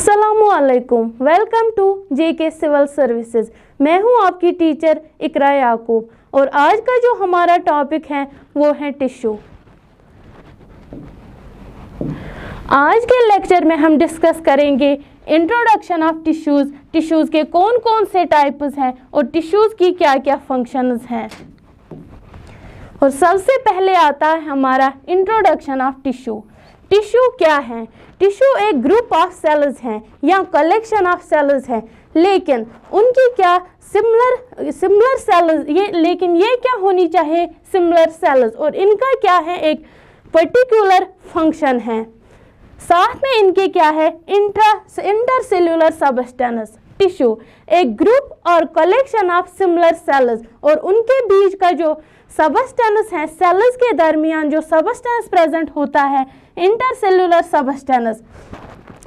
अस्सलामुअलैकुम, welcome to JK civil services. मैं हूं आपकी टीचर इकरा याकूब और आज का जो हमारा टॉपिक है वो है टिश्यू। आज के लेक्चर में हम डिस्कस करेंगे इंट्रोडक्शन ऑफ टिश्यूज़, टिश्यूज़ के कौन कौन से टाइप्स हैं और टिश्यूज़ की क्या क्या फंक्शंस हैं। और सबसे पहले आता है हमारा इंट्रोडक्शन ऑफ टिश्यू। टिश्यू क्या है? टिश्यू एक ग्रुप ऑफ सेल्स हैं या कलेक्शन ऑफ सेल्स है, लेकिन उनकी क्या सिमिलर सेल्स ये क्या होनी चाहिए? सिमिलर सेल्स, और इनका क्या है? एक पर्टिकुलर फंक्शन है। साथ में इनके क्या है? Intercellular substance. टिश्यू एक ग्रुप और कलेक्शन ऑफ सिमिलर सेल्स और उनके बीच का जो सबस्टेंस है, सेल्स के दरमियान जो सबस्टेंस प्रेजेंट होता है, इंटरसेल्यूलर सबस्टेंस,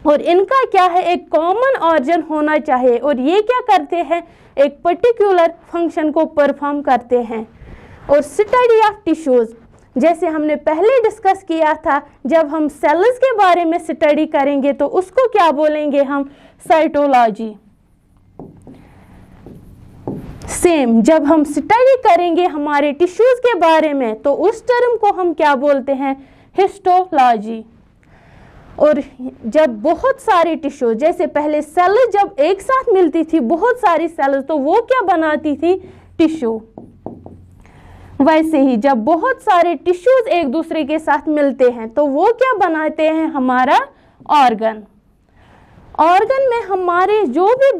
और इनका क्या है? एक कॉमन ऑर्गन होना चाहिए और ये क्या करते हैं? एक पर्टिकुलर फंक्शन को परफॉर्म करते हैं। और स्टडी ऑफ टिश्यूज, जैसे हमने पहले डिस्कस किया था, जब हम सेल्स के बारे में स्टडी करेंगे तो उसको क्या बोलेंगे हम? साइटोलॉजी। सेम जब हम स्टडी करेंगे हमारे टिश्यूज के बारे में तो उस टर्म को हम क्या बोलते हैं? हिस्टोलॉजी। और जब बहुत सारे टिश्यू, जैसे पहले सेल्स जब एक साथ मिलती थी, बहुत सारी सेल्स, तो वो क्या बनाती थी? टिश्यू। वैसे ही जब बहुत सारे टिश्यूज एक दूसरे के साथ मिलते हैं तो वो क्या बनाते हैं? हमारा ऑर्गन। ऑर्गन में हमारे जो भी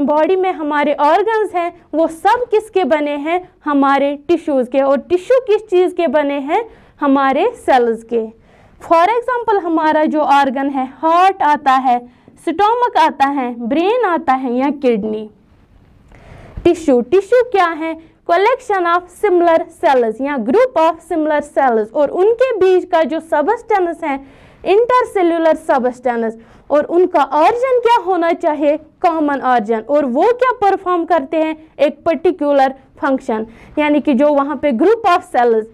बॉडी में हमारे ऑर्गन्स हैं वो सब किसके बने हैं? हमारे टिश्यूज के। और टिश्यू किस चीज़ के बने हैं? हमारे सेल्स के। फॉर एग्जांपल हमारा जो ऑर्गन है, हार्ट आता है, स्टोमक आता है, ब्रेन आता है या किडनी। टिश्यू क्या है? कलेक्शन ऑफ सिमिलर सेल्स या ग्रुप ऑफ सिमिलर सेल्स और उनके बीच का जो सबस्टेंस है, इंटरसेल्यूलर सबस्टेंस, और उनका ऑर्गन क्या होना चाहिए? Common organ. और वो क्या परफॉर्म करते हैं? एक पर्टिकुलर फंक्शन, यानी कि जो वहाँ पे ग्रुप ऑफ सेल्स,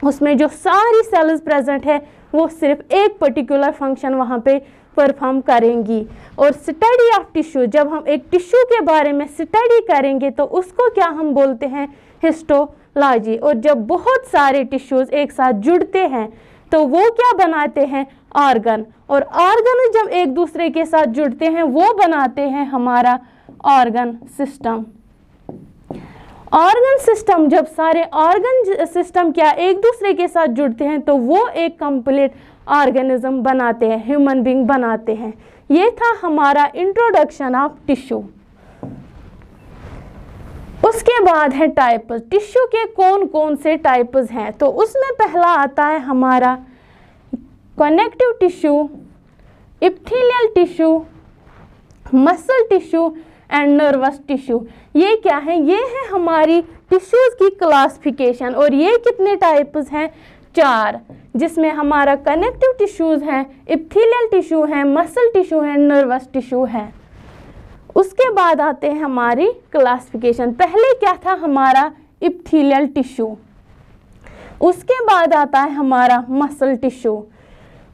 उसमें जो सारी सेल्स प्रेजेंट है वो सिर्फ एक पर्टिकुलर फंक्शन वहाँ पे परफॉर्म करेंगी। और स्टडी ऑफ टिश्यू, जब हम एक टिश्यू के बारे में स्टडी करेंगे तो उसको क्या हम बोलते हैं? हिस्टोलॉजी। और जब बहुत सारे टिश्यूज एक साथ जुड़ते हैं तो वो क्या बनाते हैं? ऑर्गन। और ऑर्गन जब एक दूसरे के साथ जुड़ते हैं वो बनाते हैं हमारा ऑर्गन सिस्टम। ऑर्गन सिस्टम, जब सारे ऑर्गन सिस्टम क्या एक दूसरे के साथ जुड़ते हैं तो वो एक कंप्लीट ऑर्गेनिज्म बनाते हैं, ह्यूमन बीइंग बनाते हैं। ये था हमारा इंट्रोडक्शन ऑफ टिश्यू। उसके बाद है टाइप्स। टिश्यू के कौन कौन से टाइप्स हैं? तो उसमें पहला आता है हमारा connective tissue, epithelial tissue, muscle tissue and nervous tissue. ये क्या है? ये है हमारी टिश्यूज की क्लासिफिकेशन। और ये कितने टाइप्स हैं? 4, जिसमें हमारा कनेक्टिव टिश्यूज हैं, इप्थेलियल टिश्यू है, मसल टिश्यू है, नर्वस टिश्यू है। उसके बाद आते हैं हमारी क्लासिफिकेशन। पहले क्या था? हमारा इप्थेलियल टिश्यू। उसके बाद आता है हमारा मसल टिश्यू।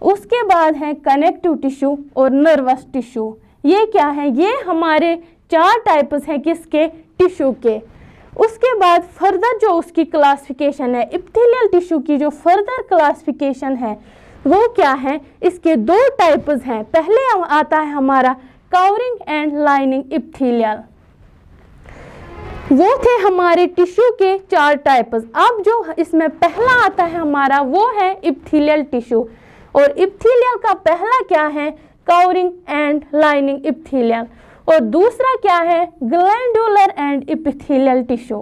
उसके बाद है कनेक्टिव टिश्यू और नर्वस टिश्यू। ये क्या है? ये हमारे 4 टाइप्स हैं किसके? टिश्यू के। उसके बाद फर्दर जो उसकी क्लासिफिकेशन है, इप्थेलियल टिश्यू की जो फर्दर क्लासिफिकेशन है वो क्या है? इसके 2 टाइप्स हैं। पहले आता है हमारा कवरिंग एंड लाइनिंग इप्थेलियल। वो थे हमारे टिश्यू के 4 टाइप्स। अब जो इसमें पहला आता है हमारा वो है इप्थेलियल टिश्यू। और इप्थेलियल का पहला क्या है? Covering and lining epithelial. और दूसरा क्या है? Glandular and epithelial tissue.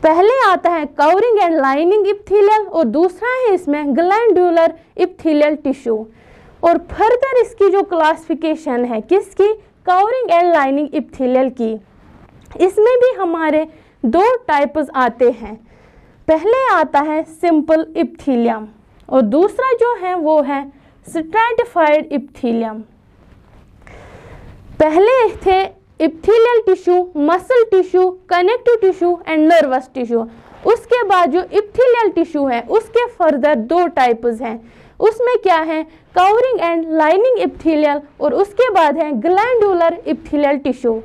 पहले आता है कवरिंग एंड लाइनिंग इप्थेलियल और दूसरा है इसमें ग्लैंडुलर इप्थेलियल टिश्यू। और फर्दर इसकी जो क्लासिफिकेशन है किसकी? कवरिंग एंड लाइनिंग इप्थेलियल की। इसमें भी हमारे 2 टाइप्स आते हैं। पहले आता है सिंपल इप्थेलियम और दूसरा जो है वो है स्ट्रैटिफाइड इप्थेलियम। पहले थे epithelial tissue, muscle tissue, connective tissue and nervous tissue. उसके बाद जो इप्थेलियल टिश्यू है उसके फर्दर 2 टाइप्स हैं। उसमें क्या है, कवरिंग एंड लाइनिंग इप्थीलियल, और उसके बाद है ग्लैंडुलर इप्थीलियल टिश्यू।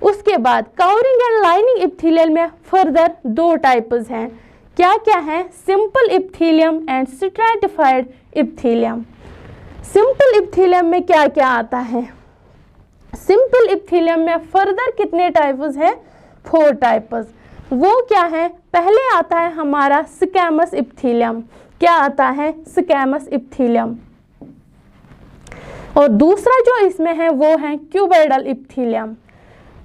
उसके बाद कवरिंग एंड लाइनिंग इप्थीलियल में फर्दर दो टाइप्स हैं, क्या क्या है, simple epithelium and stratified epithelium. Simple इप्थीलियम में क्या क्या आता है, सिंपल इप्थीलियम में फर्दर कितने टाइप्स हैं, 4 टाइप्स। वो क्या है, पहले आता है हमारा स्क्वैमस इप्थीलियम, क्या आता है, स्क्वैमस इप्थीलियम, और दूसरा जो इसमें है वो है क्यूबॉइडल इप्थीलियम।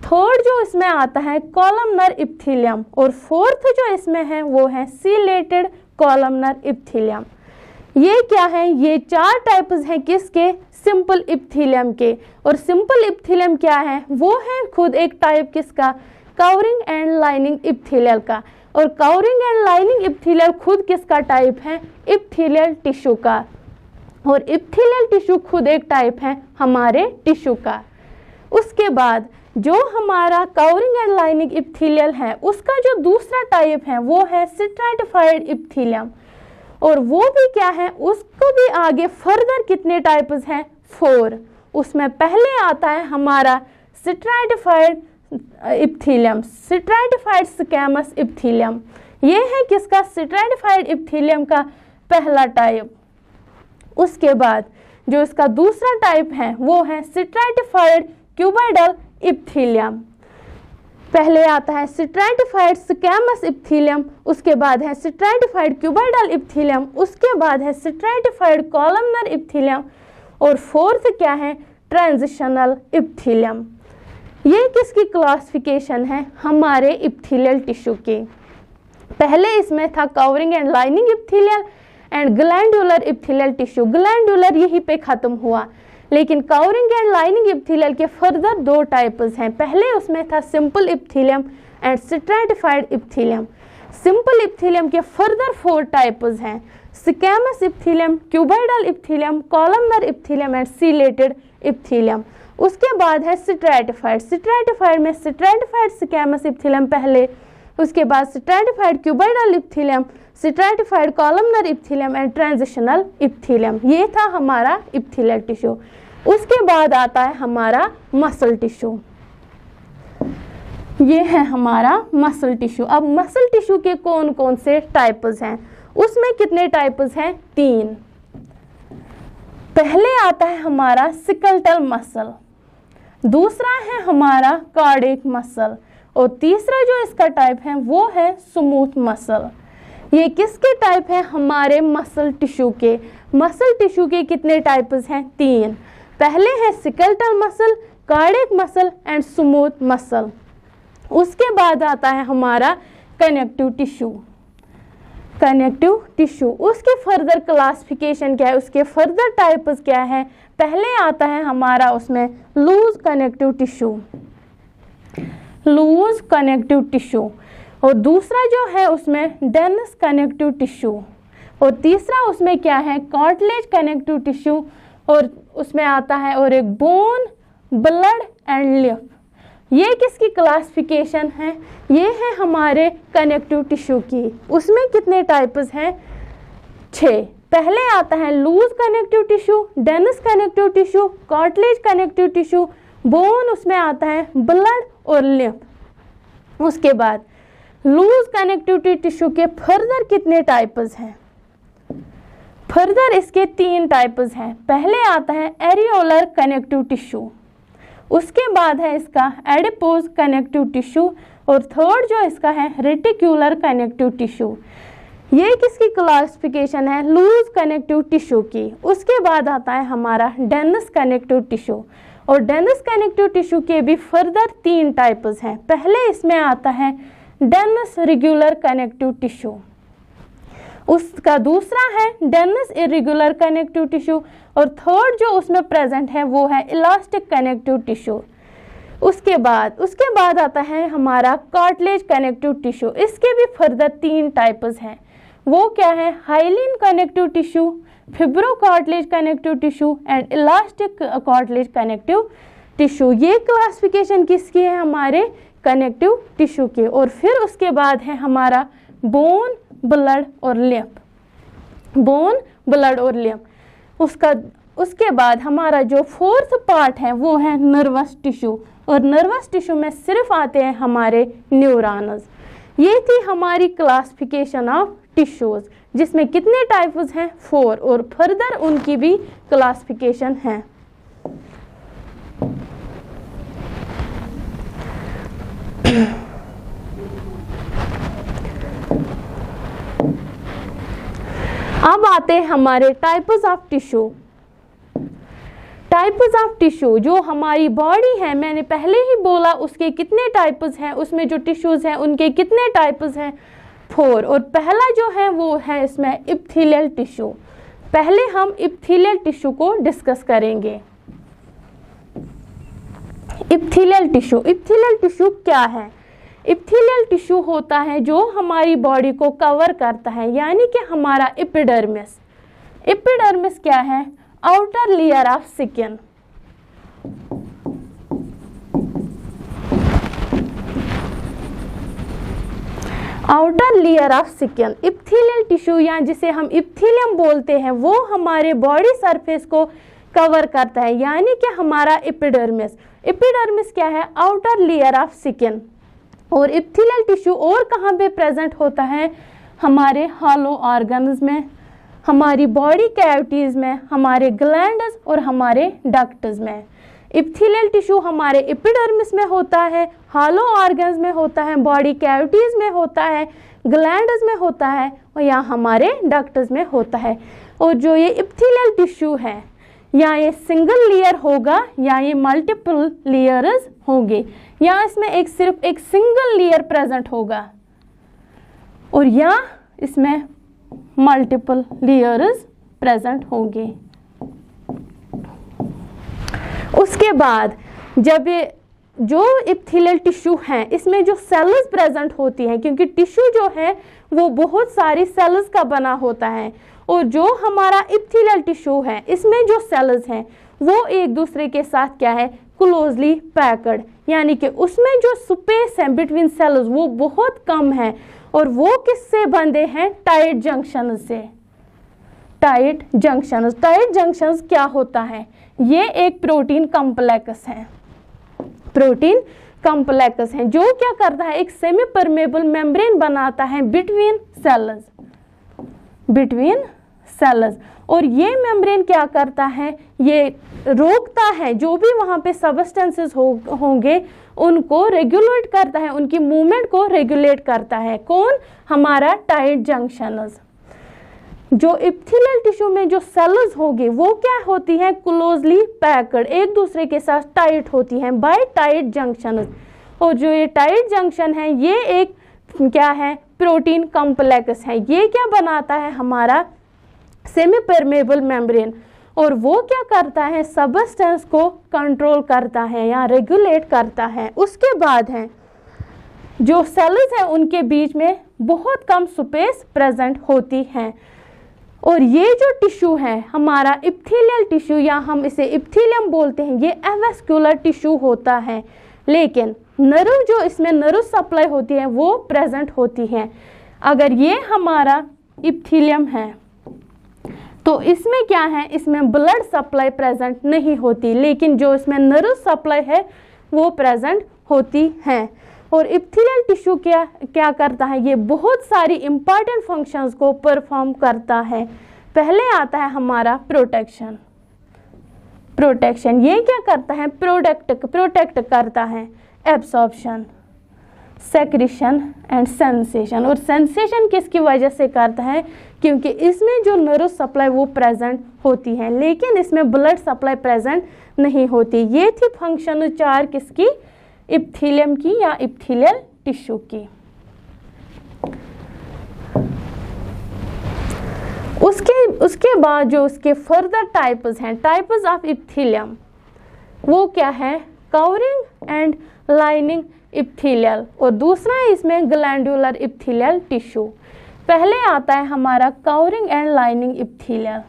थर्ड जो इसमें आता है कॉलमनर इप्थीलियम, और फोर्थ जो इसमें है वो है सीलेटेड कॉलमनर इप्थीलियम। ये क्या है, ये 4 टाइप्स हैं किसके, सिंपल इप्थीलियम के। और सिंपल इप्थीलियम क्या है, वो है खुद एक टाइप किसका, कवरिंग एंड लाइनिंग इप्थीलियल का। और कवरिंग एंड लाइनिंग इप्थीलियल खुद किसका टाइप है, इप्थीलियल टिश्यू का। और इप्थीलियल टिश्यू खुद एक टाइप है हमारे टिश्यू का। उसके बाद जो हमारा कवरिंग एंड लाइनिंग इप्थीलियल है, उसका जो दूसरा टाइप है वो है स्ट्रैटिफाइड इप्थीलियम, और वो भी क्या है, उसको भी आगे फर्दर कितने टाइप्स हैं, 4। उसमें पहले आता है हमारा स्ट्रैटिफाइड इप्थीलियम, स्ट्रैटिफाइड स्क्वैमस इप्थीलियम। ये है किसका, स्ट्रैटिफाइड इप्थीलियम का पहला टाइप। उसके बाद जो इसका दूसरा टाइप है वो है स्ट्रैटिफाइड क्यूबॉइडल इप्थीलियम। पहले आता है स्ट्रैटिफाइड स्क्वैमस इप्थीलियम, उसके बाद है स्ट्रैटिफाइड क्यूबॉइडल इप्थीलियम, उसके बाद है स्ट्रैटिफाइड कॉलमनर इप्थीलियम, और फोर्थ क्या है, ट्रांजिशनल इप्थीलियम। ये किसकी क्लासिफिकेशन है, हमारे इप्थीलियल टिश्यू के। पहले इसमें था covering and lining epithelial and glandular epithelial tissue. Glandular यहीं पे खत्म हुआ, लेकिन कवरिंग एंड लाइनिंग इप्थीलियल के फर्दर 2 टाइप्स हैं। पहले उसमें था simple epithelium and stratified epithelium. Simple epithelium के फर्दर 4 टाइप्स हैं, squamous epithelium, cuboidal epithelium, columnar epithelium and ciliated epithelium. उसके बाद है स्ट्रैटिफाइड। स्ट्रैटिफाइड में स्ट्रैटिफाइड स्क्वैमस इप्थीलियम पहले, उसके बाद stratified cuboidal epithelium, stratified columnar epithelium and transitional epithelium. ये था हमारा इप्थीलियल टिश्यू। उसके बाद आता है हमारा मसल टिश्यू। ये है हमारा मसल टिश्यू। अब मसल टिश्यू के कौन कौन से टाइप्स हैं, उसमें कितने टाइप्स हैं, 3। पहले आता है हमारा स्केलेटल मसल, दूसरा है हमारा कार्डियक मसल, और तीसरा जो इसका टाइप है वो है स्मूथ मसल। ये किसके टाइप है, हमारे मसल टिश्यू के। मसल टिश्यू के कितने टाइप्स हैं, 3। पहले है skeletal muscle, cardiac muscle and smooth muscle. उसके बाद आता है हमारा कनेक्टिव टिश्यू। कनेक्टिव टिश्यू, उसके फर्दर क्लासिफिकेशन क्या है, उसके फर्दर टाइप्स क्या है। पहले आता है हमारा उसमें loose connective tissue, loose connective tissue, और दूसरा जो है उसमें डेंस कनेक्टिव टिश्यू, और तीसरा उसमें क्या है, कार्टिलेज कनेक्टिव टिश्यू, और उसमें आता है और एक बोन, ब्लड एंड लिम्फ। ये किसकी क्लासिफिकेशन है, ये है हमारे कनेक्टिव टिश्यू की। उसमें कितने टाइप्स हैं, 6। पहले आता है loose connective tissue, dense connective tissue, cartilage connective tissue, bone, उसमें आता है ब्लड और लिम्फ। उसके बाद लूज कनेक्टिव टिश्यू के फर्दर कितने टाइप्स हैं, फर्दर इसके 3 टाइप्स हैं। पहले आता है एरियोलर कनेक्टिव टिश्यू, उसके बाद है इसका एडिपोज कनेक्टिव टिश्यू, और थर्ड जो इसका है रेटिक्यूलर कनेक्टिव टिश्यू। ये किसकी क्लासिफिकेशन है, लूज कनेक्टिव टिश्यू की। उसके बाद आता है हमारा डेंस कनेक्टिव टिश्यू, और डेंस कनेक्टिव टिश्यू के भी फर्दर 3 टाइप्स हैं। पहले इसमें आता है डेंस रेगुलर कनेक्टिव टिश्यू, उसका दूसरा है डेंस इरेगुलर कनेक्टिव टिश्यू, और थर्ड जो उसमें प्रेजेंट है वो है इलास्टिक कनेक्टिव टिश्यू। उसके बाद आता है हमारा कार्टिलेज कनेक्टिव टिश्यू। इसके भी फर्दर 3 टाइप्स हैं। वो क्या है, hyaline connective tissue, fibro cartilage connective tissue and elastic cartilage connective tissue. ये क्लासिफिकेशन किसकी है, हमारे कनेक्टिव टिश्यू के। और फिर उसके बाद है हमारा बोन, ब्लड और लिम्फ, बोन, ब्लड और लिम्फ। उसके बाद हमारा जो फोर्थ पार्ट है वो है नर्वस टिश्यू, और नर्वस टिश्यू में सिर्फ आते हैं हमारे न्यूरॉन्स। ये थी हमारी क्लासिफिकेशन ऑफ टिश्यूज, जिसमें कितने टाइप्स हैं? 4, और फर्दर उनकी भी क्लासिफिकेशन है। अब आते हैं हमारे types of tissue. Types of tissue जो हमारी बॉडी है, मैंने पहले ही बोला उसके कितने टाइप्स हैं, उसमें जो टिश्यूज हैं उनके कितने टाइप्स हैं? 4, और पहला जो है वो है इसमें इप्थीलियल टिश्यू। पहले हम इप्थीलियल टिश्यू को डिस्कस करेंगे। इप्थीलियल टिश्यू क्या है? इप्थीलियल टिश्यू होता है जो हमारी बॉडी को कवर करता है, यानी कि हमारा एपिडर्मिस। एपिडर्मिस क्या है? Outer layer of skin. Outer layer of skin epithelial tissue, या जिसे हम इप्थीलियम बोलते हैं, वो हमारे बॉडी सरफेस को कवर करता है, यानी कि हमारा एपिडर्मिस। एपिडर्मिस क्या है? Outer layer of skin. और इप्थीलियल टिश्यू और कहाँ पे प्रेजेंट होता है? हमारे हॉलो ऑर्गन्स में, हमारी बॉडी कैविटीज़ में, हमारे ग्लैंड्स और हमारे डक्ट्स में। इप्थीलियल टिश्यू हमारे एपिडर्मिस में होता है, हॉलो ऑर्गन्स में होता है, बॉडी कैविटीज़ में होता है, ग्लैंड्स में होता है, और यहाँ हमारे डक्ट्स में होता है। और जो ये इप्थीलियल टिश्यू है, या ये सिंगल लेयर होगा या ये मल्टीपल लेयर्स होंगे, या इसमें सिर्फ एक सिंगल लेयर प्रेजेंट होगा, और या इसमें मल्टीपल लेयर्स प्रेजेंट होंगे। उसके बाद जब ये जो इप्थीलियल टिश्यू है, इसमें जो सेल्स प्रेजेंट होती हैं, क्योंकि टिश्यू जो है वो बहुत सारी सेल्स का बना होता है, और जो हमारा इप्थीलियल टिश्यू है इसमें जो सेल्स हैं वो एक दूसरे के साथ क्या है? क्लोजली पैक्ड, यानी कि उसमें जो स्पेस है बिटवीन सेल्स वो बहुत कम है, और वो किससे बंधे हैं? टाइट जंक्शन से। टाइट जंक्शंस क्या होता है? ये एक प्रोटीन कॉम्प्लेक्स है। प्रोटीन कॉम्प्लेक्स है जो क्या करता है? एक सेमी परमेबल मेम्ब्रेन बनाता है बिटवीन सेल्स। और ये मेम्ब्रेन क्या करता है? ये रोकता है जो भी वहाँ पे सबस्टेंसेस होंगे उनको रेगुलेट करता है, उनकी मूवमेंट को रेगुलेट करता है। कौन? हमारा टाइट जंक्शंस। जो इप्थीलियल टिश्यू में जो सेल्स होगी वो क्या होती हैं? क्लोजली पैक्ड, एक दूसरे के साथ टाइट होती हैं बाय टाइट जंक्शंस। और जो ये टाइट जंक्शन है ये एक क्या है? प्रोटीन कॉम्प्लेक्स है। ये क्या बनाता है? हमारा सेमी परमेबल मेम्ब्रेन, और वो क्या करता है? सबस्टेंस को कंट्रोल करता है या रेगुलेट करता है। उसके बाद है जो सेल्स हैं उनके बीच में बहुत कम स्पेस प्रेजेंट होती है। और ये जो टिश्यू है हमारा इप्थीलियल टिश्यू, या हम इसे इप्थीलियम बोलते हैं, ये एवेस्क्युलर टिश्यू होता है, लेकिन नर्व जो इसमें नर्व सप्लाई होती है वो प्रेजेंट होती है। अगर ये हमारा इप्थीलियम है तो इसमें क्या है? इसमें ब्लड सप्लाई प्रेजेंट नहीं होती, लेकिन जो इसमें नर्व सप्लाई है वो प्रेजेंट होती है। और इप्थीलियल टिश्यू क्या करता है? ये बहुत सारी इंपॉर्टेंट फंक्शंस को परफॉर्म करता है। पहले आता है हमारा प्रोटेक्शन। ये क्या करता है? प्रोटेक्ट करता है। Absorption, secretion and sensation. और सेंसेशन किसकी वजह से करता है? क्योंकि इसमें जो नर्व सप्लाई वो प्रेजेंट होती है, लेकिन इसमें ब्लड सप्लाई प्रेजेंट नहीं होती। ये थी फंक्शन 4 किसकी? इप्थीलियम की या इप्थीलियल टिश्यू की। उसके बाद जो उसके फर्दर टाइप्स हैं, टाइप्स ऑफ इप्थीलियम, वो क्या है? कवरिंग एंड लाइनिंग इप्थीलियल, और दूसरा है इसमें ग्लैंडुलर इप्थीलियल टिश्यू। पहले आता है हमारा कवरिंग एंड लाइनिंग इप्थीलियल।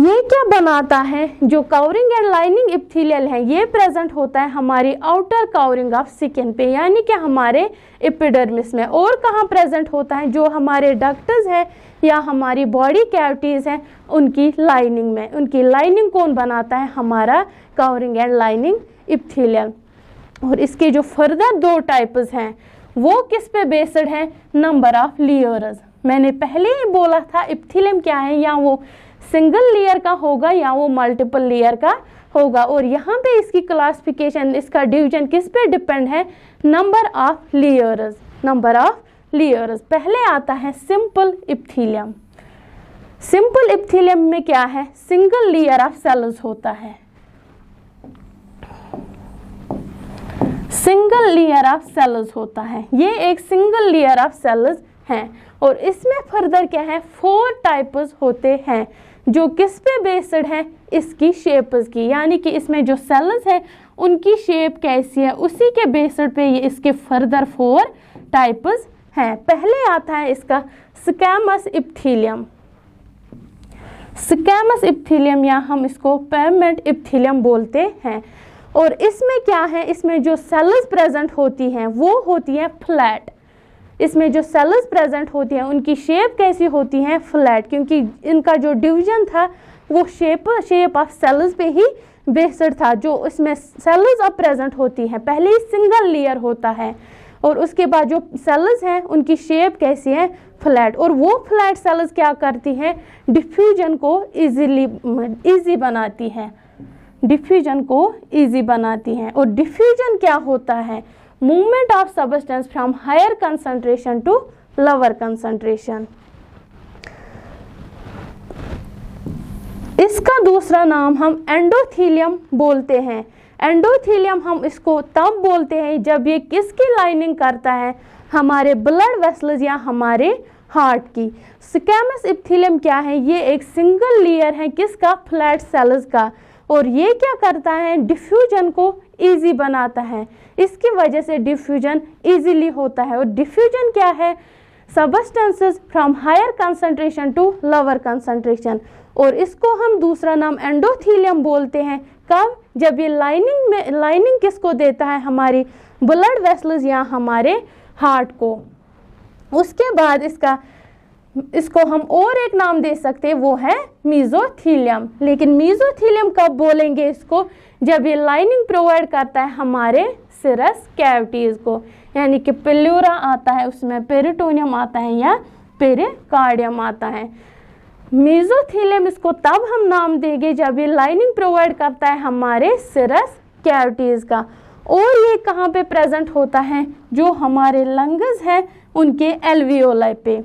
ये क्या बनाता है, जो कवरिंग एंड लाइनिंग इप्थीलियल है ये प्रेजेंट होता है हमारी आउटर कवरिंग ऑफ स्किन पे, यानी कि हमारे एपिडर्मिस में। और कहाँ प्रेजेंट होता है, जो हमारे डक्ट्स है या हमारी बॉडी कैविटीज़ हैं उनकी लाइनिंग में। उनकी लाइनिंग कौन बनाता है, हमारा कवरिंग एंड लाइनिंग इप्थीलियल। और इसके जो फर्दर 2 टाइप्स हैं वो किस पे बेस्ड है, नंबर ऑफ लेयर्स। मैंने पहले ही बोला था इप्थीलियम क्या है, या वो सिंगल लेयर का होगा या वो मल्टीपल लेयर का होगा। और यहाँ पे इसकी क्लासिफिकेशन, इसका डिवीजन किस पे डिपेंड है, number of layers. Number of layers पहले आता है सिंपल इप्थीलियम। सिंपल इप्थीलियम में क्या है, सिंगल लेयर ऑफ सेल्स होता है, सिंगल लेयर ऑफ सेल्स होता है। ये एक सिंगल लेयर ऑफ सेल्स हैं। और इसमें फर्दर क्या है, 4 टाइप्स होते हैं जो किस पे बेस्ड है, इसकी शेप्स की, यानी कि इसमें जो सेल्स है उनकी शेप कैसी है उसी के बेस्ड पे ये इसके फर्दर 4 टाइप्स हैं। पहले आता है इसका स्क्वैमस इप्थीलियम। स्क्वैमस इप्थीलियम या हम इसको पेवमेंट इप्थीलियम बोलते हैं। और इसमें क्या है, इसमें जो सेल्स प्रेजेंट होती हैं वो होती हैं फ्लैट। इसमें जो सेल्स प्रेजेंट होती हैं उनकी शेप कैसी होती हैं, फ्लैट, क्योंकि इनका जो डिवीजन था वो शेप ऑफ सेल्स पे ही बेस्ड था। जो इसमें सेल्स अब प्रेजेंट होती हैं, पहले ही सिंगल लेयर होता है और उसके बाद जो सेल्स हैं उनकी शेप कैसी है, फ्लैट। और वो फ्लैट सेल्स क्या करती हैं, डिफ्यूजन को ईजी बनाती हैं, डिफ्यूजन को ईजी बनाती हैं। और डिफ्यूजन क्या होता है, movement of substance from higher concentration to lower concentration. इसका दूसरा नाम हम एंडोथीलियम बोलते हैं। एंडोथीलियम हम इसको तब बोलते हैं जब ये किसकी लाइनिंग करता है, हमारे ब्लड वेसल्स या हमारे हार्ट की। स्क्वैमस इप्थीलियम क्या है, ये एक सिंगल लेयर है किसका, फ्लैट सेल्स का। और ये क्या करता है, डिफ्यूजन को इजी बनाता है। इसकी वजह से डिफ्यूजन इजीली होता है। और डिफ्यूजन क्या है, substances from higher concentration to lower concentration. और इसको हम दूसरा नाम एंडोथीलियम बोलते हैं कब, जब ये लाइनिंग किसको देता है, हमारी ब्लड वेसल्स या हमारे हार्ट को। उसके बाद इसको हम और एक नाम दे सकते हैं, वो है मीजोथीलियम। लेकिन मीजोथीलियम कब बोलेंगे इसको, जब ये लाइनिंग प्रोवाइड करता है हमारे सिरस कैविटीज़ को, यानी कि प्लूरा आता है, उसमें पेरिटोनियम आता है या पेरिकार्डियम आता है। मीजोथीलियम इसको तब हम नाम देंगे जब ये लाइनिंग प्रोवाइड करता है हमारे सिरस कैविटीज़ का। और ये कहाँ पे प्रेजेंट होता है, जो हमारे लंग्स हैं उनके एल्वियोलाई पे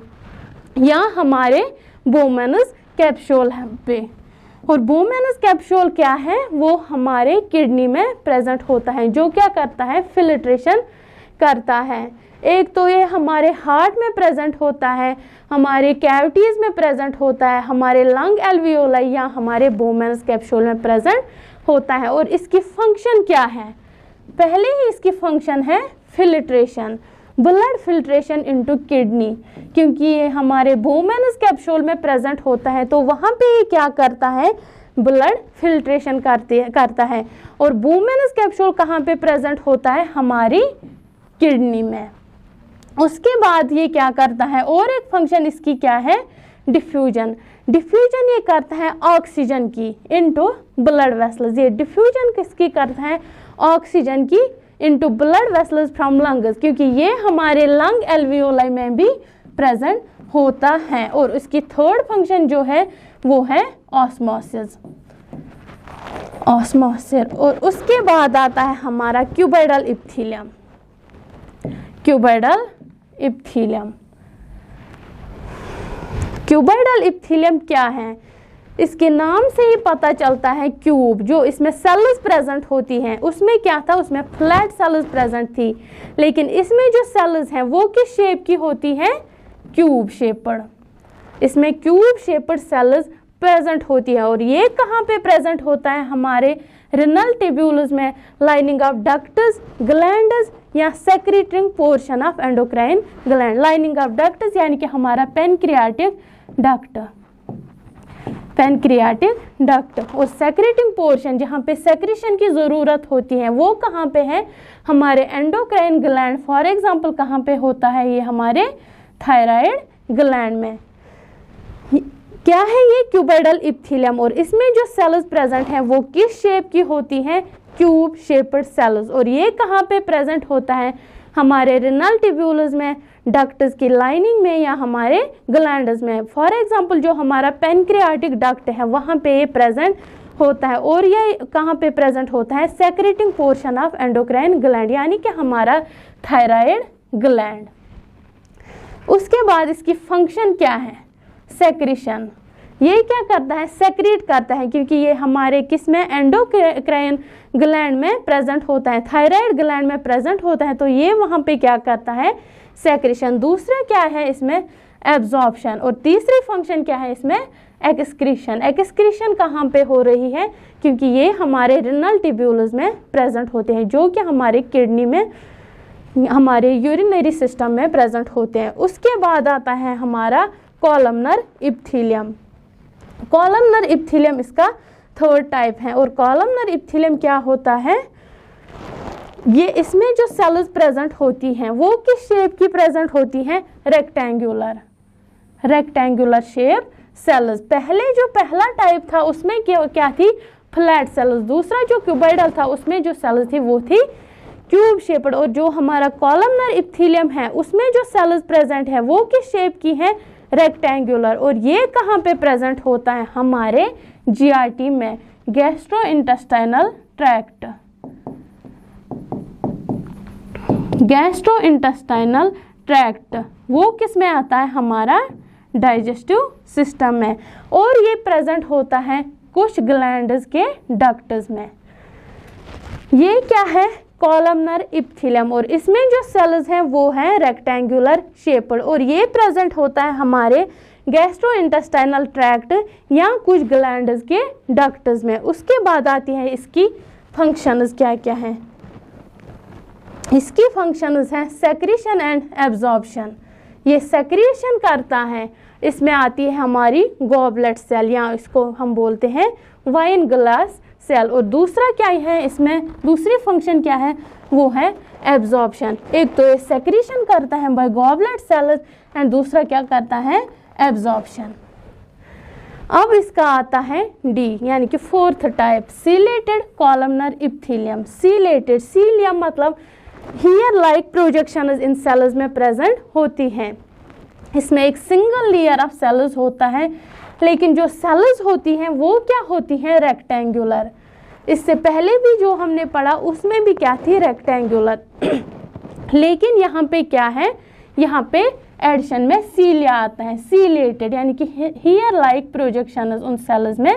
या हमारे बोमेनस कैप्सूल पे। और बोमेनस कैप्सूल क्या है, वो हमारे किडनी में प्रेजेंट होता है, जो क्या करता है, फिल्ट्रेशन करता है। एक तो ये हमारे हार्ट में प्रेजेंट होता है, हमारे कैविटीज़ में प्रेजेंट होता है, हमारे लंग एल्वियोलाई या हमारे बोमेनस कैप्सूल में प्रेजेंट होता है। और इसकी फंक्शन क्या है, पहले ही इसकी फंक्शन है filtration, blood filtration into kidney, क्योंकि ये हमारे बोमेनस कैप्सूल में प्रेजेंट होता है तो वहाँ पे ये क्या करता है, ब्लड फिल्ट्रेशन करता है। और बोमेनस कैप्सूल कहाँ पे प्रेजेंट होता है, हमारी किडनी में। उसके बाद ये क्या करता है, और एक फंक्शन इसकी क्या है, डिफ्यूजन। डिफ्यूजन ये करता है ऑक्सीजन की इनटू ब्लड वेसल्स। ये डिफ्यूजन किसकी करता है, ऑक्सीजन की into blood vessels from lungs, क्योंकि ये हमारे लंग एल्वियोलाई में भी प्रेजेंट होता है। और इसकी थर्ड फंक्शन जो है वो है ऑस्मोसिस। और उसके बाद आता है हमारा क्यूबॉइडल इप्थीलियम। क्यूबॉइडल इप्थीलियम, क्यूबॉइडल इप्थीलियम क्या है, इसके नाम से ही पता चलता है क्यूब, जो इसमें सेल्स प्रेजेंट होती हैं उसमें क्या था, उसमें फ्लैट सेल्स प्रेजेंट थी। लेकिन इसमें जो सेल्स हैं वो किस शेप की होती हैं, क्यूब शेपड। इसमें क्यूब शेपड सेल्स प्रेजेंट होती है। और ये कहाँ पे प्रेजेंट होता है, हमारे रिनल ट्यूब्यूल्स में, लाइनिंग ऑफ डक्ट्स, ग्लैंड्स या secreting portion of endocrine gland. Lining of ducts यानी कि हमारा पेनक्रियाटिक डक्ट। Pancreatic duct. और सेक्रेटिंग पोर्शन जहाँ पे सेक्रेशन की ज़रूरत होती है वो कहाँ पे है, हमारे एंडोक्राइन ग्लैंड। फॉर एग्जांपल कहाँ पे होता है, ये हमारे थायराइड ग्लैंड में। क्या है ये, क्यूबोइडल इप्थिलियम। और इसमें जो सेल्स प्रेजेंट हैं वो किस शेप की होती हैं, क्यूब शेप्ड सेल्स। और ये कहाँ पे प्रेजेंट होता है, हमारे रिनल ट्यूब्यूल्स में, डक्ट्स की लाइनिंग में, या हमारे ग्लैंड्स में। फॉर एग्जांपल जो हमारा पैनक्रियाटिक डक्ट है वहाँ पे ये प्रेजेंट होता है। और ये कहाँ पे प्रेजेंट होता है, secreting portion of endocrine gland, यानी कि हमारा थायराइड ग्लैंड। उसके बाद इसकी फंक्शन क्या है, सेक्रेशन। ये क्या करता है, सेक्रेट करता है, क्योंकि ये हमारे किस में, एंडोक्राइन ग्लैंड में प्रेजेंट होता है, थायराइड ग्लैंड में प्रेजेंट होता है। तो ये वहाँ पे क्या करता है, सेक्रेशन। दूसरा क्या है इसमें, एब्जॉर्प्शन। और तीसरी फंक्शन क्या है इसमें, एक्सक्रीशन। एक्सक्रीशन कहाँ पे हो रही है, क्योंकि ये हमारे रिनल ट्यूब्यूल्स में प्रेजेंट होते हैं, जो कि हमारे किडनी में, हमारे यूरिनरी सिस्टम में प्रेजेंट होते हैं। उसके बाद आता है हमारा कॉलमनर इप्थिलियम। कॉलमनर इप्थिलियम इसका थर्ड टाइप है। और कॉलमनर इप्थिलियम क्या होता है, ये इसमें जो सेल्स प्रेजेंट होती हैं वो किस शेप की प्रेजेंट होती हैं, रेक्टेंगुलर शेप सेल्स। पहले जो पहला टाइप था उसमें क्या थी, फ्लैट सेल्स। दूसरा जो क्यूबोइडल था उसमें जो सेल्स थी वो थी क्यूब शेप्ड। और जो हमारा कॉलमनर इप्थिलियम है उसमें जो सेल्स प्रेजेंट है वो किस शेप की है, रेक्टेंगुलर। और ये कहाँ पे प्रेजेंट होता है, हमारे जीआरटी में, गैस्ट्रोइंटेस्टाइनल ट्रैक्ट। गैस्ट्रोइंटेस्टाइनल ट्रैक्ट वो किस में आता है, हमारा डाइजेस्टिव सिस्टम में। और ये प्रेजेंट होता है कुछ ग्लैंड्स के डक्ट्स में। ये क्या है, कॉलमनर इप्थिलियम। और इसमें जो सेल्स हैं वो हैं रेक्टेंगुलर शेप्ड। और ये प्रेजेंट होता है हमारे गैस्ट्रोइंटेस्टाइनल ट्रैक्ट या कुछ ग्लैंड्स के डक्ट्स में। उसके बाद आती है इसकी फंक्शंस क्या क्या हैं। इसकी फंक्शंस हैं सेक्रेशन एंड एब्जॉर्प्शन। ये सेक्रेशन करता है, इसमें आती है हमारी गॉबलेट सेल, या इसको हम बोलते हैं वाइन ग्लास सेल। और दूसरा क्या है इसमें, दूसरी फंक्शन क्या है, वो है एब्जॉर्प्शन। एक तो ये सेक्रेशन करता है बाय गॉबलेट सेल्स एंड दूसरा क्या करता है, एब्जॉर्प्शन। अब इसका आता है डी, यानी कि fourth type, ciliated columnar epithelium. Ciliated, cilium मतलब hair like projection in cells में प्रेजेंट होती हैं। इसमें एक सिंगल लेयर ऑफ सेल्स होता है, लेकिन जो सेल्स होती हैं वो क्या होती हैं, रेक्टेंगुलर। इससे पहले भी जो हमने पढ़ा उसमें भी क्या थी, रेक्टेंगुलर। लेकिन यहाँ पे क्या है, यहाँ पे एडिशन में सीलिया आता है, सीलेटेड, यानी कि हेयर लाइक प्रोजेक्शन उन सेल्स में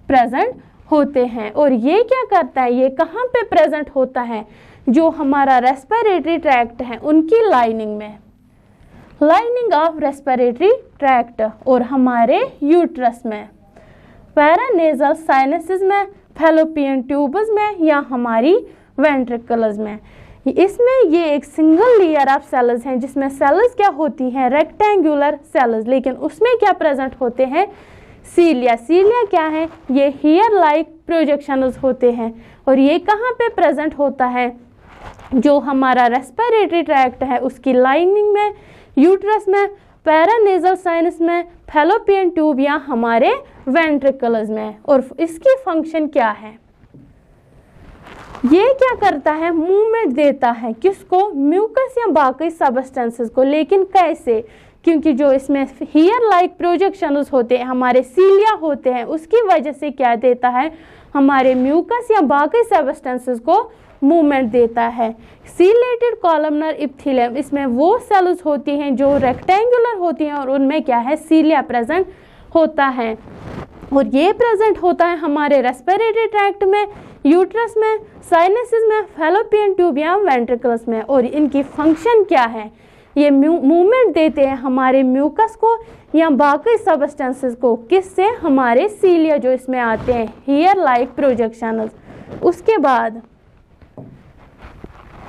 प्रेजेंट होते हैं। और ये क्या करता है, ये कहाँ पे प्रेजेंट होता है, जो हमारा रेस्पिरेटरी ट्रैक्ट है उनकी लाइनिंग में, लाइनिंग ऑफ रेस्पिरेटरी ट्रैक्ट, और हमारे यूट्रस में, पैरानेजल साइनसेस में, फैलोपियन ट्यूब्स में, या हमारी वेंट्रिकल्स में। इसमें ये एक सिंगल लेयर ऑफ सेल्स हैं जिसमें सेल्स क्या होती हैं, रेक्टेंगुलर सेल्स, लेकिन उसमें क्या प्रेजेंट होते हैं, सीलिया। सीलिया क्या है, ये हेयर लाइक प्रोजेक्शंस होते हैं। और ये कहाँ पे प्रेजेंट होता है, जो हमारा रेस्पिरेटरी ट्रैक्ट है उसकी लाइनिंग में, यूट्रस में, पैरानेजल साइनस में, फैलोपियन ट्यूब या हमारे वेंट्रिकल्स में। और इसकी फंक्शन क्या है, ये क्या करता है, मूवमेंट देता है, किसको, म्यूकस या बाकी सबस्टेंसेस को। लेकिन कैसे, क्योंकि जो इसमें हेयर लाइक प्रोजेक्शंस होते हैं, हमारे सीलिया होते हैं, उसकी वजह से क्या देता है, हमारे म्यूकस या बाकी सबस्टेंसेस को मूवमेंट देता है। सीलेटेड कॉलमनर इप्थिलियम, इसमें वो सेल्स होती हैं जो रेक्टेंगुलर होती हैं और उनमें क्या है, सीलिया प्रेजेंट होता है। और ये प्रेजेंट होता है हमारे रेस्पिरेटरी ट्रैक्ट में, यूट्रस में, साइनसेस में, फैलोपियन ट्यूब या वेंट्रिकल्स में। और इनकी फंक्शन क्या है, ये मूवमेंट देते हैं हमारे म्यूकस को या बाकी सबस्टेंसेस को, किससे, हमारे सीलिया जो इसमें आते हैं, हेयर लाइक प्रोजेक्शंस।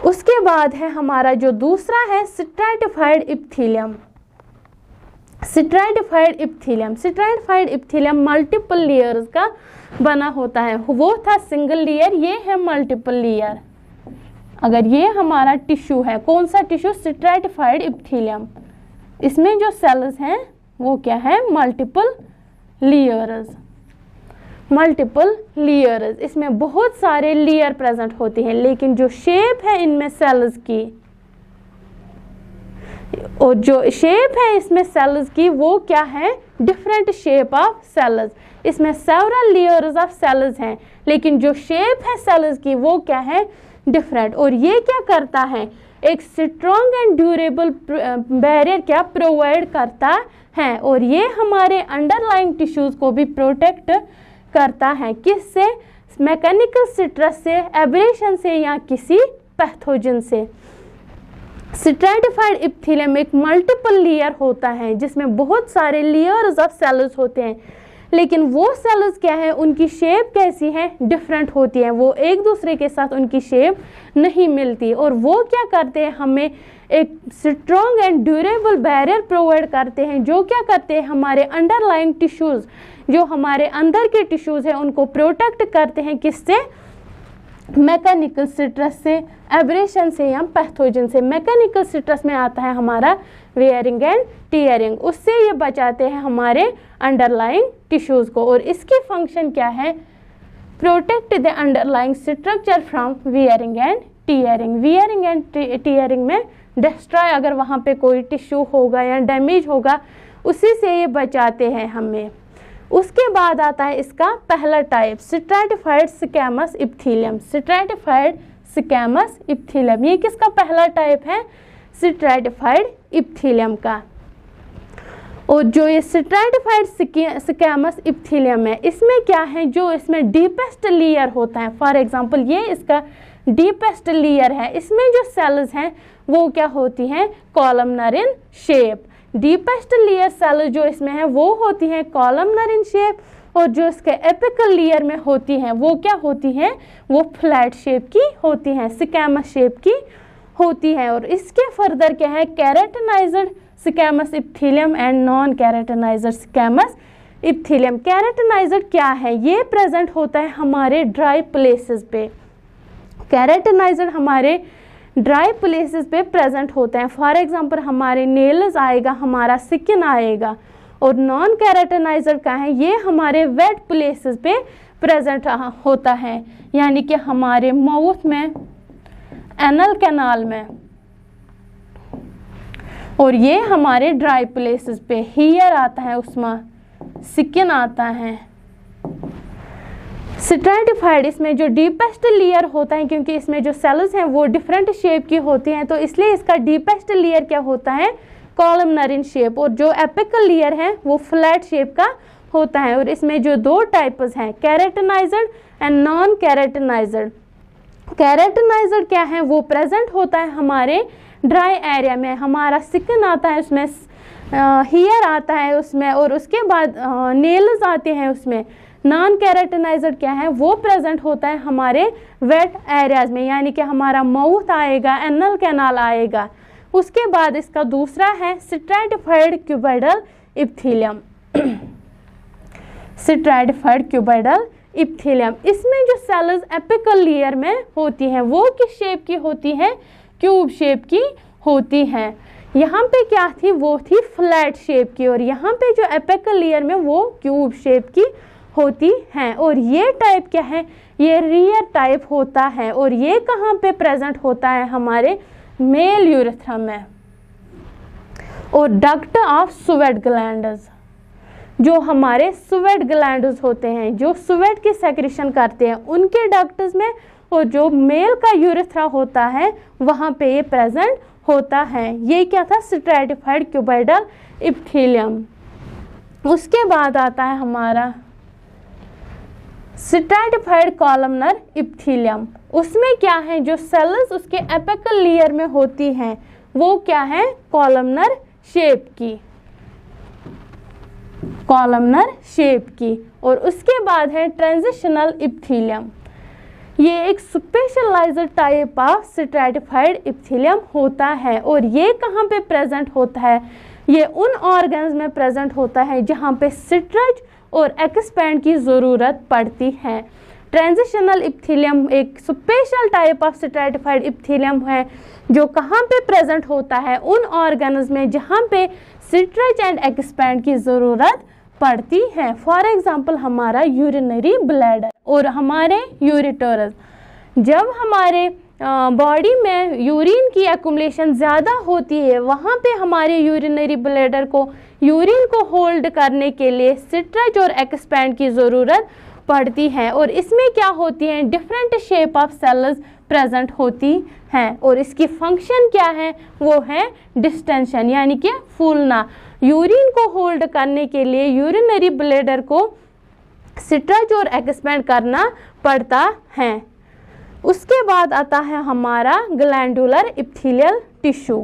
उसके बाद है हमारा जो दूसरा है stratified epithelium. Stratified epithelium, stratified epithelium multiple layers का बना होता है। वो था सिंगल लेयर, ये है मल्टीपल लेयर। अगर ये हमारा टिश्यू है, कौन सा टिश्यू? स्ट्रैटिफाइड इप्थिलियम, इसमें जो सेल्स हैं वो क्या है? Multiple layers, multiple layers. इसमें बहुत सारे लेयर प्रेजेंट होते हैं, लेकिन जो शेप है इनमें सेल्स की, और जो शेप है इसमें सेल्स की, वो क्या है? Different shape of cells. इसमें सेवरल लेयर्स ऑफ सेल्स हैं, लेकिन जो शेप है सेल्स की वो क्या है? डिफरेंट। और ये क्या करता है? एक स्ट्रॉन्ग एंड ड्यूरेबल बैरियर क्या प्रोवाइड करता है, और ये हमारे अंडरलाइंग टिश्यूज को भी प्रोटेक्ट करता है। किससे? मैकेनिकल स्ट्रेस से, एब्रेशन से, या किसी पैथोजन से। स्ट्रैटिफाइड इप्थिलियम एक मल्टीपल लेयर होता है जिसमें बहुत सारे लेयर्स ऑफ सेल्स होते हैं, लेकिन वो सेल्स क्या है? उनकी शेप कैसी है? डिफरेंट होती है। वो एक दूसरे के साथ उनकी शेप नहीं मिलती, और वो क्या करते हैं? हमें एक strong and durable barrier provide करते हैं, जो क्या करते हैं? हमारे अंडरलाइंग टिश्यूज, जो हमारे अंदर के टिश्यूज हैं, उनको प्रोटेक्ट करते हैं। किससे? मैकेनिकल स्ट्रेस से, एब्रेशन से, या पैथोजन से। मैकेनिकल स्ट्रेस में आता है हमारा वेयरिंग एंड टीयरिंग, उससे ये बचाते हैं हमारे अंडरलाइंग टिश्यूज को। और इसकी फंक्शन क्या है? Protect the underlying structure from wearing and tearing. Wearing and tearing में डिस्ट्रॉय, अगर वहाँ पे कोई टिश्यू होगा या डैमेज होगा, उसी से ये बचाते हैं हमें। उसके बाद आता है इसका पहला type, stratified squamous epithelium. Stratified squamous epithelium, ये किसका पहला टाइप है? स्ट्रैटिफाइड इप्थिलियम का। और जो ये स्ट्रैटिफाइड स्क्वैमस इप्थिलियम है, इसमें क्या है? जो इसमें डीपेस्ट लेयर होता है, फॉर एग्जांपल ये इसका डीपेस्ट लेयर है, इसमें जो सेल्स हैं वो क्या होती हैं? Columnar in shape. Deepest layer cell जो इसमें है वो होती हैं कॉलमनर इन शेप, और जो इसके एपिकल लेयर में होती हैं वो क्या होती हैं? वो फ्लैट शेप की होती हैं, स्क्वैमस शेप की होती हैं। और इसके फर्दर क्या है? Keratinized squamous epithelium and non keratinized squamous epithelium. Keratinized क्या है? ये प्रेजेंट होता है हमारे ड्राई प्लेसेस पे। कैरेटिनाइज्ड हमारे ड्राई प्लेसेस पे प्रेजेंट होते हैं, फॉर एग्जांपल हमारे नेल्स आएगा, हमारा स्किन आएगा। और नॉन कैरेटिनाइज्ड का है? ये हमारे वेट प्लेसेस पे प्रेजेंट होता है, यानी कि हमारे माउथ में, एनल कैनाल में, और ये हमारे ड्राई प्लेसेस पे। हेयर आता है, उसमें स्किन आता है। स्ट्रैटिफाइड, इसमें जो डीपेस्ट लेयर होता है, क्योंकि इसमें जो सेल्स हैं वो डिफरेंट शेप की होती हैं, तो इसलिए इसका डीपेस्ट लेयर क्या होता है? Columnar in shape. और जो एपिकल लेयर है वो फ्लैट शेप का होता है। और इसमें जो दो टाइप्स हैं, keratinised and non keratinised. Keratinised क्या है? वो प्रेजेंट होता है हमारे ड्राई एरिया में, हमारा स्किन आता है उसमें, हेयर आता है उसमें, और उसके बाद नेल्स आते हैं उसमें। नॉन कैरेटिनाइज्ड क्या है? वो प्रेजेंट होता है हमारे वेट एरियाज में, यानी कि हमारा माउथ आएगा, एनल कैनाल आएगा। उसके बाद इसका दूसरा है स्ट्रैटिफाइड क्यूबॉइडल इप्थिलियम। स्ट्रैटिफाइड क्यूबॉइडल इप्थिलियम, इसमें जो सेल्स एपिकल लेयर में होती हैं वो किस शेप की होती हैं? क्यूब शेप की होती हैं। यहाँ पे क्या थी? वो थी फ्लैट शेप की, और यहाँ पे जो एपिकल लेयर में वो क्यूब शेप की होती हैं। और ये टाइप क्या है? ये रियर टाइप होता है, और ये कहाँ पे प्रेजेंट होता है? हमारे मेल यूरेथ्रम में। और डक्ट ऑफ स्वेट ग्लैंड्स, जो हमारे स्वेट ग्लैंड्स होते हैं, जो स्वेट की सेक्रेशन करते हैं, उनके डक्ट्स में, और जो मेल का यूरेथ्रा होता है वहाँ पे ये प्रेजेंट होता है। ये क्या था? Stratified cuboidal epithelium. उसके बाद आता है हमारा स्ट्रैटिफाइड कॉलमनर इप्थिलियम। उसमें क्या है? जो सेल्स उसके एपिकल लेयर में होती हैं वो क्या है? कॉलमनर शेप की, कॉलमनर शेप की। और उसके बाद है ट्रांजिशनल इप्थिलियम। ये एक स्पेशलाइज्ड टाइप ऑफ स्ट्रैटिफाइड इप्थिलियम होता है, और ये कहाँ पे प्रेजेंट होता है? ये उन ऑर्गन्स में प्रेजेंट होता है जहाँ पे स्ट्रेच और एक्सपैंड की ज़रूरत पड़ती है। ट्रांजिशनल इप्थिलियम एक स्पेशल टाइप ऑफ स्ट्रैटिफाइड इप्थिलियम है जो कहाँ पे प्रेजेंट होता है, उन ऑर्गन्स में जहाँ पे स्ट्रेच एंड एक्सपैंड की ज़रूरत पड़ती है। फॉर एग्जांपल हमारा यूरिनरी ब्लैडर और हमारे यूरिटरस। जब हमारे बॉडी में यूरिन की एक्युमुलेशन ज़्यादा होती है, वहाँ पे हमारे यूरिनरी ब्लैडर को यूरिन को होल्ड करने के लिए स्ट्रेच और एक्सपैंड की ज़रूरत पड़ती है। और इसमें क्या होती हैं, different shape of cells present होती हैं और इसकी फंक्शन क्या है, वो है डिस्टेंशन यानी कि फूलना। यूरिन को होल्ड करने के लिए यूरिनरी ब्लैडर को स्ट्रेच और एक्सपैंड करना पड़ता है। उसके बाद आता है हमारा ग्लैंडुलर इप्थिलियल टिश्यू।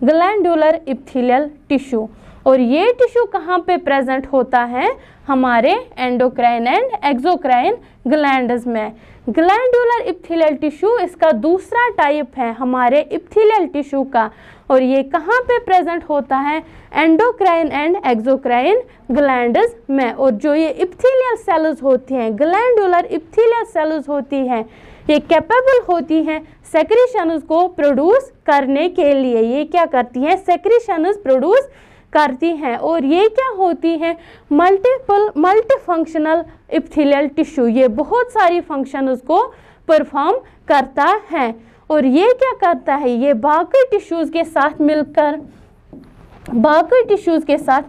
ग्लैंडुलर इप्थिलियल टिश्यू, और ये टिश्यू कहाँ पे प्रेजेंट होता है, हमारे एंडोक्राइन एंड एक्सोक्राइन ग्लैंड्स में। ग्लैंडुलर इप्थिलियल टिश्यू इसका दूसरा टाइप है हमारे इप्थिलियल टिश्यू का, और ये कहाँ पे प्रेजेंट होता है, एंडोक्राइन एंड एक्सोक्राइन ग्लैंड्स में। और जो ये इप्थिलियल सेल्स होती हैं, ग्लैंडुलर इप्थिलियल सेल्स होती हैं, ये कैपेबल होती हैं सेक्रीशंस को प्रोड्यूस करने के लिए। ये क्या करती हैं, सेक्रीशंस प्रोड्यूस करती हैं। और ये क्या होती हैं, मल्टीफंक्शनल इप्थिलियल टिश्यू। ये बहुत सारी फंक्शंस को परफॉर्म करता है। और ये क्या करता है, ये बाकी टिश्यूज़ के साथ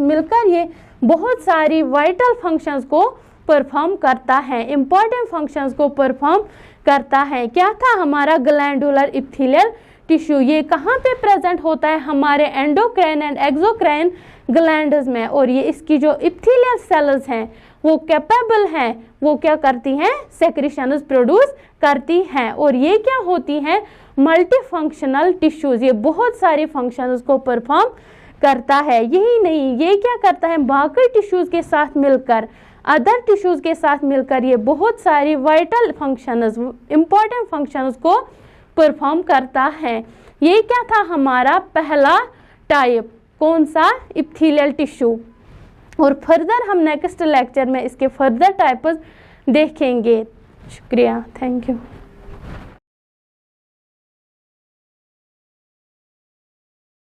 मिलकर ये बहुत सारी वाइटल फंक्शंस को परफॉर्म करता है, इंपॉर्टेंट फंक्शंस को परफॉर्म करता है। क्या था हमारा ग्लैंडुलर इप्थिलियल टिश्यू, ये कहाँ पे प्रेजेंट होता है, हमारे एंडोक्राइन एंड एक्सोक्राइन ग्लैंड्स में। और ये इसकी जो इप्थिलियल सेल्स हैं वो कैपेबल हैं, वो क्या करती हैं, सेक्रीशंस प्रोड्यूस करती हैं। और ये क्या होती हैं, मल्टीफंक्शनल टिश्यूज़, ये बहुत सारी फंक्शंस को परफॉर्म करता है। यही नहीं, ये क्या करता है, बाकी टिश्यूज़ के साथ मिलकर, अदर टिश्यूज़ के साथ मिलकर ये बहुत सारी वाइटल फंक्शंस, इंपॉर्टेंट फंक्शंस को परफॉर्म करता है। ये क्या था हमारा पहला टाइप, कौन सा, इप्थिलियल टिश्यू। और फर्दर हम नेक्स्ट लेक्चर में इसके फर्दर टाइप्स देखेंगे। शुक्रिया, थैंक यू।